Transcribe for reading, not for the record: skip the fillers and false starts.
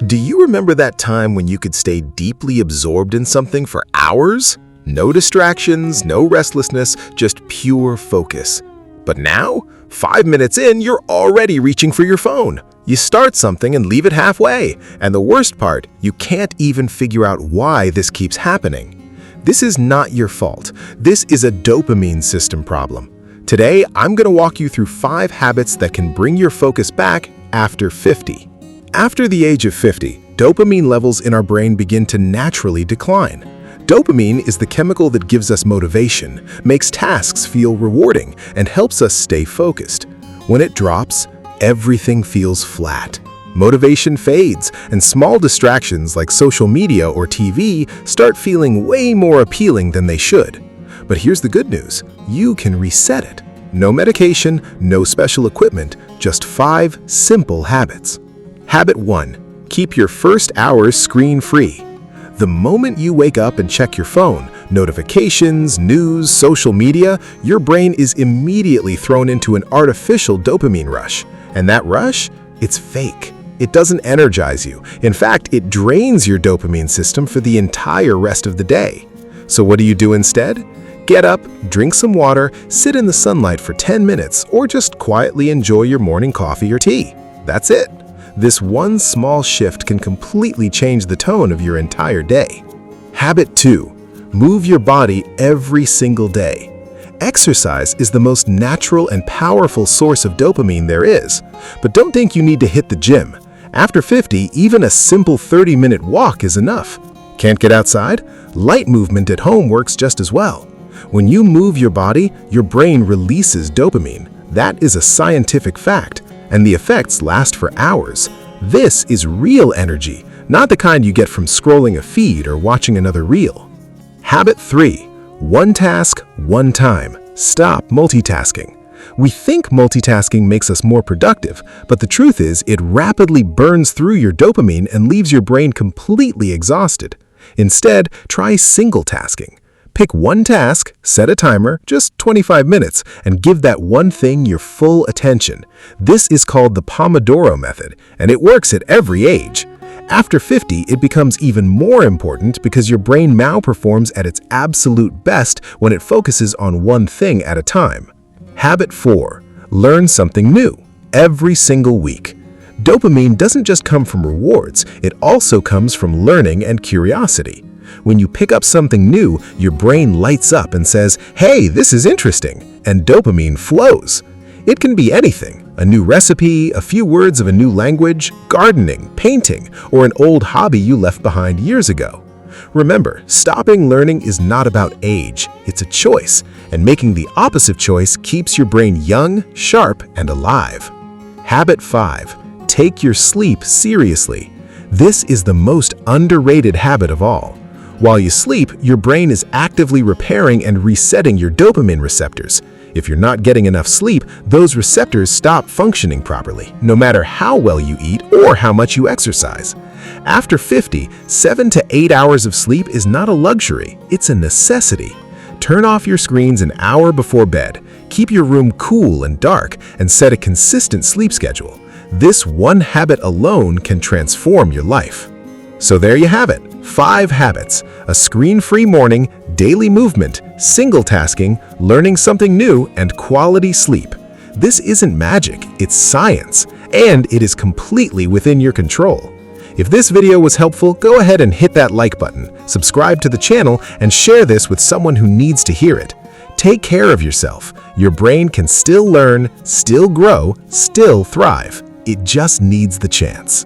Do you remember that time when you could stay deeply absorbed in something for hours? No distractions, no restlessness, just pure focus. But now, 5 minutes in, you're already reaching for your phone. You start something and leave it halfway. And the worst part, you can't even figure out why this keeps happening. This is not your fault. This is a dopamine system problem. Today, I'm going to walk you through 5 habits that can bring your focus back after 50. After the age of 50, dopamine levels in our brain begin to naturally decline. Dopamine is the chemical that gives us motivation, makes tasks feel rewarding, and helps us stay focused. When it drops, everything feels flat. Motivation fades, and small distractions like social media or TV start feeling way more appealing than they should. But here's the good news. You can reset it. No medication, no special equipment, just 5 simple habits. Habit 1. Keep your first hours screen-free. The moment you wake up and check your phone, notifications, news, social media, your brain is immediately thrown into an artificial dopamine rush. And that rush? It's fake. It doesn't energize you. In fact, it drains your dopamine system for the entire rest of the day. So what do you do instead? Get up, drink some water, sit in the sunlight for 10 minutes, or just quietly enjoy your morning coffee or tea. That's it. This one small shift can completely change the tone of your entire day. Habit 2. Move your body every single day. Exercise is the most natural and powerful source of dopamine there is. But don't think you need to hit the gym. After 50, even a simple 30-minute walk is enough. Can't get outside? Light movement at home works just as well. When you move your body, your brain releases dopamine. That is a scientific fact, and the effects last for hours. This is real energy, not the kind you get from scrolling a feed or watching another reel. Habit 3. One task, one time. Stop multitasking. We think multitasking makes us more productive, but the truth is it rapidly burns through your dopamine and leaves your brain completely exhausted. Instead, try single tasking. Pick one task, set a timer, just 25 minutes, and give that one thing your full attention. This is called the Pomodoro method, and it works at every age. After 50, it becomes even more important because your brain malperforms at its absolute best when it focuses on one thing at a time. Habit 4. Learn something new every single week. Dopamine doesn't just come from rewards, it also comes from learning and curiosity. When you pick up something new, your brain lights up and says, "Hey, this is interesting," and dopamine flows. It can be anything: a new recipe, a few words of a new language, gardening, painting, or an old hobby you left behind years ago. Remember, stopping learning is not about age, it's a choice, and making the opposite choice keeps your brain young, sharp, and alive. Habit 5. Take your sleep seriously. This is the most underrated habit of all. While you sleep, your brain is actively repairing and resetting your dopamine receptors. If you're not getting enough sleep, those receptors stop functioning properly, no matter how well you eat or how much you exercise. After 50, 7 to 8 hours of sleep is not a luxury, it's a necessity. Turn off your screens an hour before bed, keep your room cool and dark, and set a consistent sleep schedule. This one habit alone can transform your life. So there you have it, 5 habits: a screen-free morning, daily movement, single tasking, learning something new, and quality sleep. This isn't magic, it's science, and it is completely within your control. If this video was helpful, go ahead and hit that like button, subscribe to the channel, and share this with someone who needs to hear it. Take care of yourself. Your brain can still learn, still grow, still thrive. It just needs the chance.